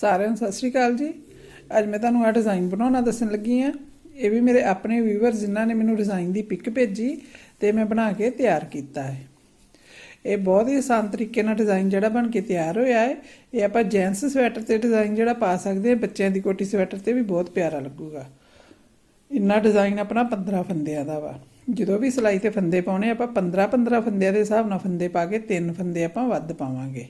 सारिਆਂ ਨੂੰ ਸਤਿ ਸ਼੍ਰੀ ਅਕਾਲ ਜੀ। ਅੱਜ ਮੈਂ ਤੁਹਾਨੂੰ ਆ ਡਿਜ਼ਾਈਨ ਬਣਾਉਣਾ ਦੱਸਣ ਲੱਗੀ ਹਾਂ। ਇਹ ਵੀ ਮੇਰੇ ਆਪਣੇ ਵੀਵਰ ਜਿਨ੍ਹਾਂ ਨੇ ਮੈਨੂੰ ਡਿਜ਼ਾਈਨ ਦੀ ਪਿਕ ਭੇਜੀ ਤੇ ਮੈਂ ਬਣਾ ਕੇ ਤਿਆਰ ਕੀਤਾ ਹੈ। ਇਹ ਬਹੁਤ ਹੀ ਆਸਾਨ ਤਰੀਕੇ ਨਾਲ ਡਿਜ਼ਾਈਨ ਜਿਹੜਾ ਬਣ ਕੇ ਤਿਆਰ ਹੋਇਆ ਹੈ। ਇਹ ਆਪਾਂ ਜੈਂਟਸ ਸਵੈਟਰ ਤੇ ਡਿਜ਼ਾਈਨ ਜਿਹੜਾ ਪਾ ਸਕਦੇ ਹਾਂ, ਬੱਚਿਆਂ ਦੀ ਕੋਟੀ ਸਵੈਟਰ ਤੇ ਵੀ ਬਹੁਤ ਪਿਆਰਾ ਲੱਗੂਗਾ। ਇੰਨਾ ਡਿਜ਼ਾਈਨ ਆਪਣਾ 15 ਫੰਦਿਆਂ ਦਾ ਵਾ। ਜਦੋਂ ਵੀ ਸਿਲਾਈ ਤੇ ਫੰਦੇ ਪਾਉਣੇ ਆਪਾਂ 15 ਫੰਦਿਆਂ ਦੇ ਹਿਸਾਬ ਨਾਲ ਫੰਦੇ ਪਾ ਕੇ 3 ਫੰਦੇ ਆਪਾਂ ਵੱਧ ਪਾਵਾਂਗੇ।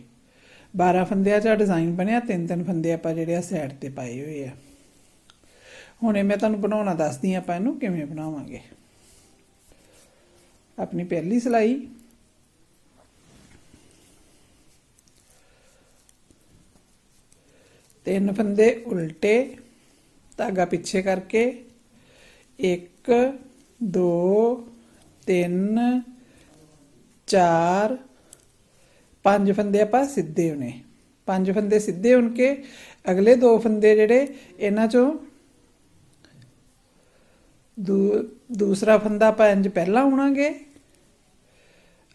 12 ਫੰਦਿਆਂ 'ਚ ਡਿਜ਼ਾਈਨ ਬਣਿਆ, 3 ਫੰਦੇ ਆਪਾਂ ਜਿਹੜੇ ਆ ਸਾਈਡ ਤੇ ਪਾਏ ਹੋਏ ਆ। ਹੁਣ ਇਹ ਮੈਂ ਤੁਹਾਨੂੰ ਬਣਾਉਣਾ ਦੱਸਦੀ ਆਪਾਂ ਇਹਨੂੰ ਕਿਵੇਂ ਬਣਾਵਾਂਗੇ। ਆਪਣੀ ਪਹਿਲੀ ਸਿਲਾਈ ਤਿੰਨ फंदे उल्टे, धागा पिछे करके 1 2 3 4 5 फंदे आप सीधे होने। 5 फंदे सीधे होन के अगले 2 फंदे जेडे इन्हां चों दूसरा फंदा आप इंज पहला उणांगे,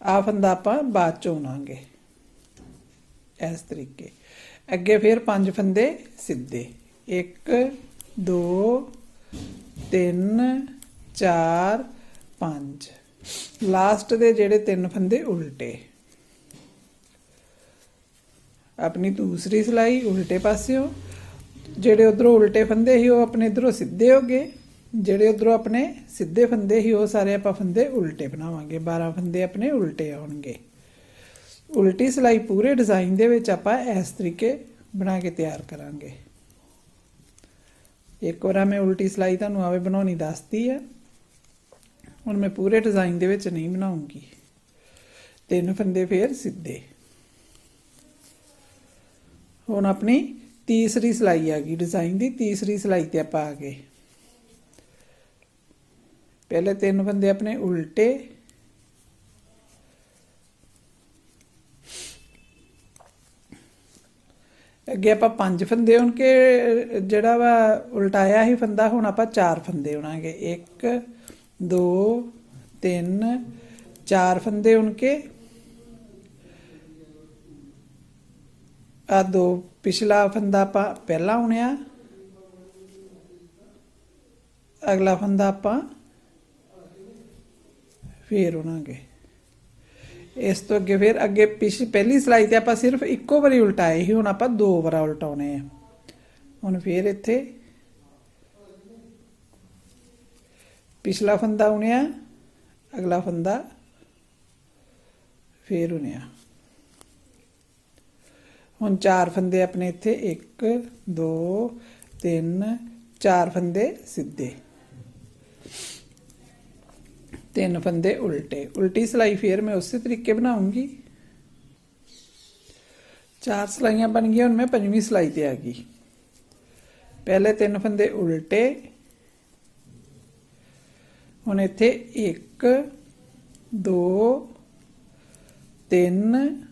आ फंदा आप बाद चों उणांगे इस तरीके। अगे फिर 5 फंदे सीधे 1 2 3 4 5। लास्ट दे जेडे 3 फंदे उल्टे। अपनी दूसरी सिलाई उल्टे पासियों जेडे उधरों उल्टे फंदे ही वो अपने इधरों सीधे हो गए, जेडे उधरों अपने सीधे फंदे ही वो सारे आप फंदे उल्टे बनावांगे। 12 फंदे अपने उल्टे आउणगे। उल्टी सिलाई पूरे डिजाइन दे विच आपां इस तरीके बना के तैयार करांगे। एक बार मैं उल्टी सिलाई तुहानूं आवे बनाउणी दसती है, हुण मैं पूरे डिजाइन दे विच नहीं बनाऊंगी। 3 फंदे फिर सीधे। हुण अपनी तीसरी सिलाई आ गई, डिजाइन की तीसरी सिलाई ते आपां आ गए। पहले 3 फंदे अपने उल्टे, अगे आप 5 फंदे उनके जड़ा वा उल्टाया ही फंदा, हुण आप 4 फंदे उणांगे। 1 2 3 4 फंदे उनके आ 2 पिछला फंदा आप पहला उणिया, अगला फंदा आप फिर उणांगे। इस तो अगे फिर अगे पहली सिलाई ते आप सिर्फ इक्को बारी उल्टाए ही, हुण आप 2 बार उल्टाने हैं। हुण फिर इत्थे पिछला फंदा उणिया, अगला फंदा फिर उणिया। हुण 4 फंदे अपने इत्थे 1 2 3 4 फंदे सीधे, 3 फंदे उल्टे। उल्टी सिलाई फिर मैं उसी तरीके बनाऊंगी। 4 सिलाइयां बन गई। हुण मैं 5वीं सिलाई ते आ गई। पहले 3 फंदे उल्टे, हुण इत्थे 1 2 3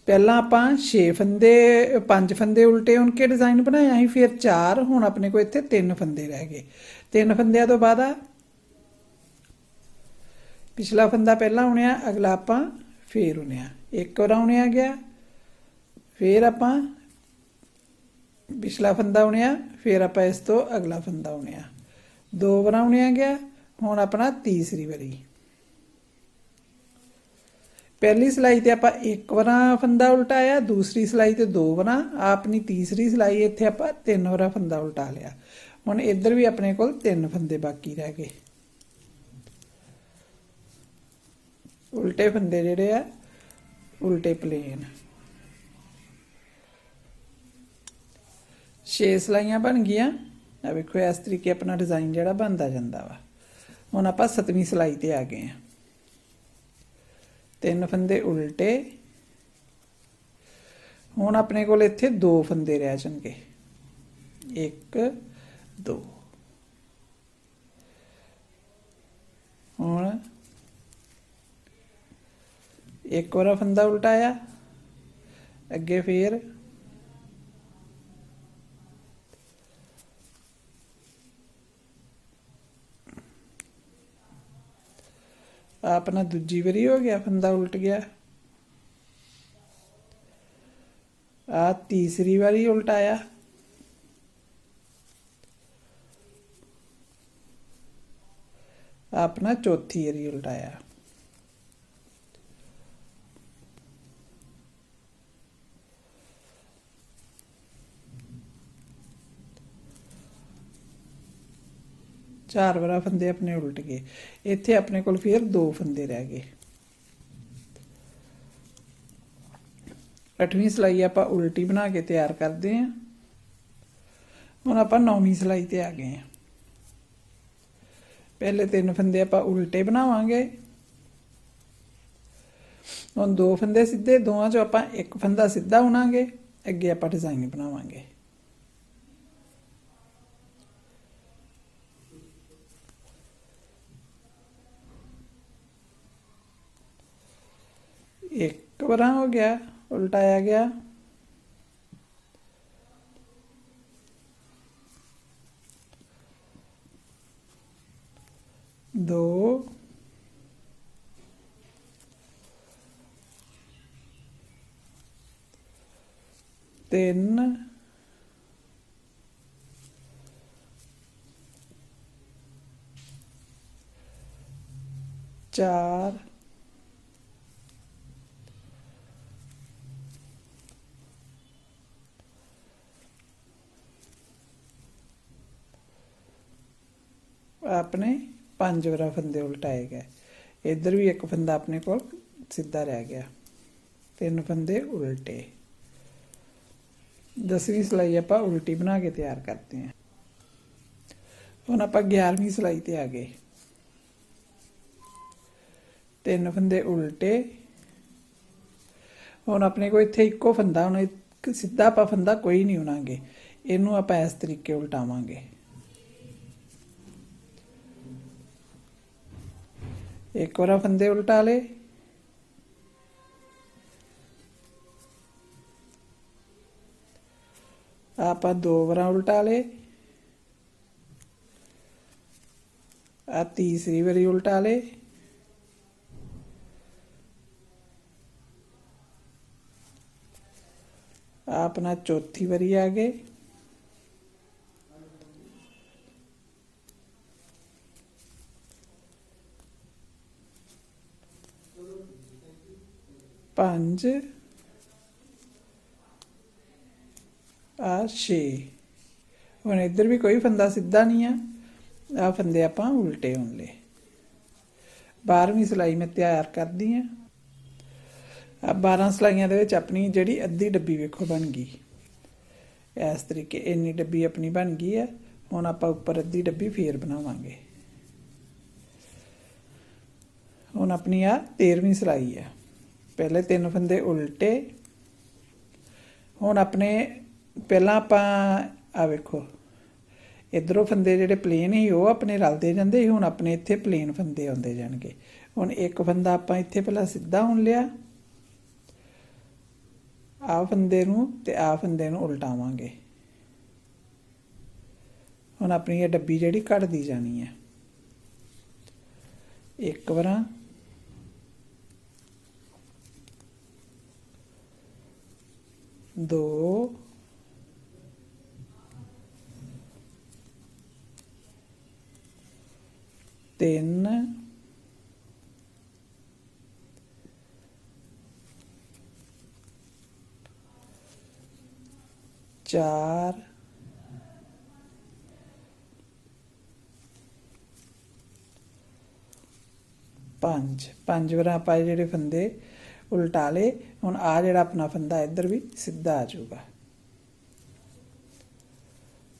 पहला आपां 6 फंदे 5 फंदे उल्टे उनके डिजाइन बनाया ही, फिर 4। हुण अपने को इत्थे 3 फंदे रह गए। 3 फंदियां तो बाद पिछला फंदा पहला उणिया, अगला आप फिर उणिया। 1 बार उणिया गया, फिर आप पिछला फंदा उणिया, फिर आप इस तो अगला फंदा उणिया। 2 बार उणिया गया। हुण अपना तीसरी बारी। पहली सिलाई ते आप 1 बार फंदा उल्टाया, दूसरी सिलाई ते 2 बार। अपनी तीसरी सिलाई इत्थे आप 3 बार फंदा उल्टा लिया। हुण इधर भी अपने कोल 3 फंदे बाकी रह गए। उल्टे फंदे जेडे आ उल्टे प्लेन। 6 सिलाइयां बन गईयां। आ वेखो इस तरीके अपना डिजाइन जेड़ा बनदा जांदा वा। हुण आपां 7वीं सिलाई ते आ गए हैं। 3 फंदे उल्टे, हुण अपने कोल इत्थे 2 फंदे रह जाणगे। 1 2। हुण 1 बार फंदा उल्टाया, अगे फिर अपना दूजी बारी हो गया, फंदा उल्ट गया। आ तीसरी बारी उल्टाया, अपना चौथी बारी उल्टाया। चार बार फंदे अपने उल्ट गए। इत्थे अपने कोल फिर 2 फंदे रह गए। 8वीं सिलाई आप उल्टी बना के तैयार करते हैं। हुण आप 9वीं सिलाई ते आ गए हैं। पहले 3 फंदे आप उल्टे बनावांगे। हुण 2 फंदे सीधे, दोवां चों आप एक फंदा सीधा बुनांगे, अगे आप डिजाइन बनावांगे। एक बार हो गया, उल्टाया गया। दो, तीन, चार, अपने 5 बार फंदे उल्टाए गए। इधर भी एक फंदा अपने को सीधा रह गया। 3 फंदे उल्टे। 10वीं सिलाई आप उल्टी बना के तैयार करते हैं। हुण आप 11वीं सिलाई ते आ गए। 3 फंदे उल्टे। हुण अपने को इत्थे इक्को फंदा, हुण सीधा आप फंदा कोई नहीं बुनांगे, इनू आप इस तरीके उल्टावांगे। एक बार फंदे उल्टा ले, आप 2 बार उल्टा ले, आ तीसरी बारी उल्टा ले, अपना चौथी बारी आ गए। पांच, आ 6। हुण इधर भी कोई फंदा सीधा नहीं है, आ फंदे आप उल्टे होंगे। 12वीं सिलाई मैं तैयार कर दी है। 12 सिलाइयां दे विच अपनी जिहड़ी अद्धी डब्बी वेखो बन गई। इस तरीके इन्नी डब्बी अपनी बन गई है। हुण आपां उपर अद्धी डब्बी फेर बनावांगे। हुण अपनी आ 13वीं सिलाई है। पहले 3 फंदे उल्टे। हुण अपने पहला आपां आ वेखो, इधरों फंदे जिहड़े प्लेन ही वो अपने रलते जांदे, हुण अपने इत्थे प्लेन फंदे आउंदे जाणगे। हुण एक फंदा आपां इत्थे पहला सीधा बुन लिया, आ फंदे नूं ते आ फंदे नूं उल्टावांगे। हुण अपनी ये डब्बी जिहड़ी घटदी जानी है। एक बार, दो, तीन, चार, पांच। 5 बार आप जिहड़े फंदे उल्टा ले। हुण आ जिहड़ा अपना फंदा इधर भी सीधा आ जाऊगा।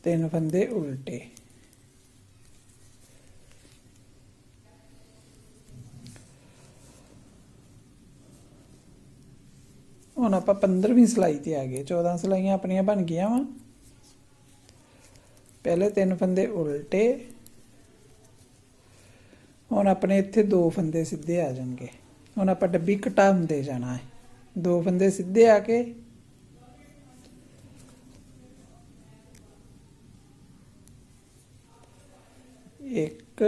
3 फंदे उल्टे। हुण आपां 15वीं सिलाई ते आ गए। 14 सिलाइयां अपनियां बन गईयां वा। पहले 3 फंदे उल्टे। हुण अपने इत्थे 2 फंदे सीधे आ जाणगे। हुण आपां डब्बी घटाउंदे जाना है। 2 फंदे सीधे आके एक,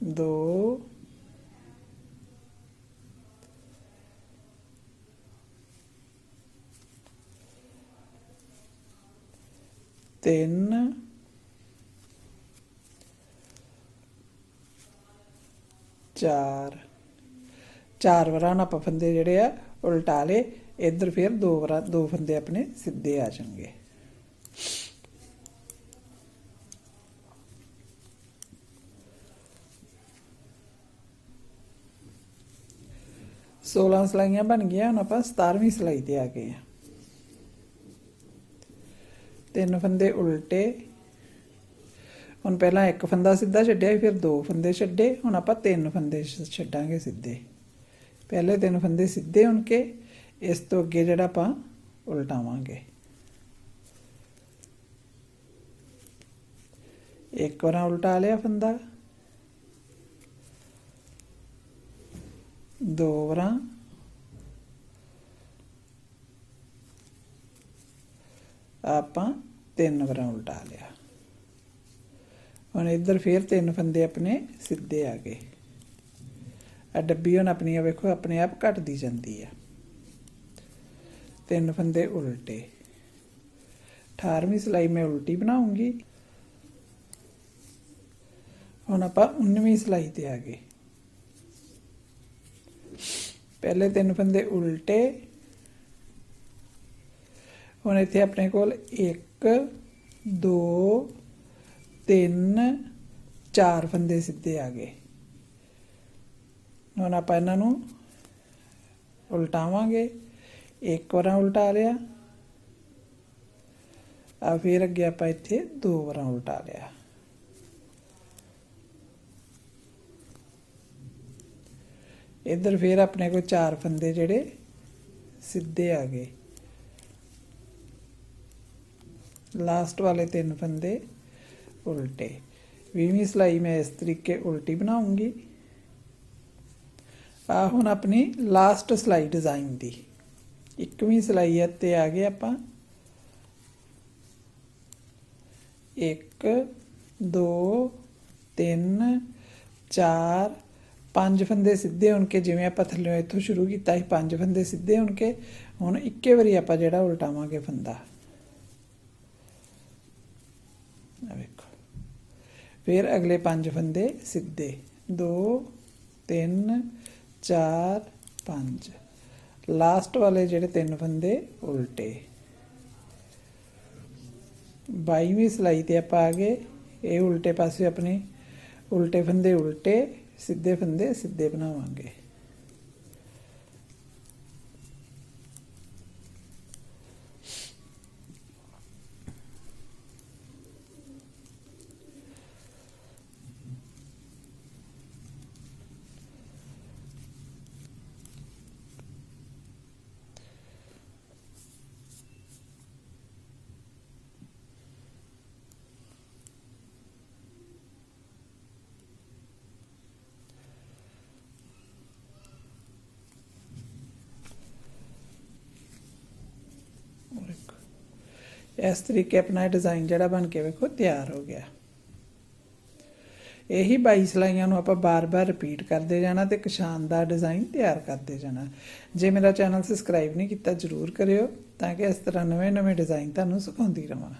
दो, 3 4 4 ਵਾਰ ਹੁਣ ਆਪਾਂ ਫੰਦੇ ਜਿਹੜੇ ਆ ਉਲਟਾ ਲਏ। ਇੱਧਰ ਫਿਰ 2 ਵਾਰ 2 ਫੰਦੇ ਆਪਣੇ ਸਿੱਧੇ ਆ ਜਾਣਗੇ। सोलह सिलाइयां बन गई। हम आप 17वीं सिलाई ते आ गए हैं। 3 फंदे उल्टे। हम पहला एक फंदा सीधा छड्डिया, फिर 2 फंदे छड्डे। हुण आप 3 फंदे छड्डांगे सीधे। पहले 3 फंदे सीधे उनके, इस तो अगे जिहड़ा आपां उल्टावांगे। एक बार उल्टा लिया फंदा, 2 बार, आपां 3 बार उल्टा लिया। हुण इधर फिर 3 फंदे अपने सीधे आ गए। आ डब्बी हुण अपनी वेखो अपने आप घटदी जांदी है। 3 फंदे उल्टे। 18वीं सिलाई मैं उल्टी बनाऊंगी। हुण आपां 19वीं सिलाई ते आ गए। पहले 3 फंदे उल्टे। हुण इत्थे अपने कोल 1 2 3 4 फंदे सीधे आ गए। हुण आपां इन्हां नूं उल्टावांगे। एक बार उल्टा लिया, आ फिर अगे आपां इत्थे 2 बार उल्टा लिया। इधर फिर अपने को 4 फंदे जेड़े सीधे आ गए। लास्ट वाले 3 फंदे उल्टे। 20वीं सिलाई मैं इस तरीके उल्टी बनाऊंगी। आ हुण अपनी लास्ट सिलाई डिजाइन दी 21वीं सिलाई ते आ गए आपां। 1 2 3 4 5 फंदे सीधे उनके, जिवें आपां थल्लों इत्थों शुरू कीता ਸੀ 5 फंदे सीधे उनके। हुण इक्के वारी आपां जिहड़ा उल्टावांगे फंदा। वेखो फिर अगले 5 फंदे सीधे, 2 3 4 5। लास्ट वाले जिहड़े 3 फंदे उल्टे। 22वीं सिलाई ते आपां आ गए। ये उल्टे पासे अपने उल्टे फंदे उल्टे, सीधे फंदे सीधे बनावांगे। इस तरीके अपना डिज़ाइन जड़ा बन के वेखो तैयार हो गया। यही 22 सिलाइयां नूं आपां बार बार रिपीट करते जाना तो एक शानदार डिज़ाइन तैयार करते जाना। जे मेरा चैनल सबसक्राइब नहीं किया जरूर करियो, ताकि इस तरह नवे नवे डिज़ाइन तुहानूं सिखाउंदी रहां।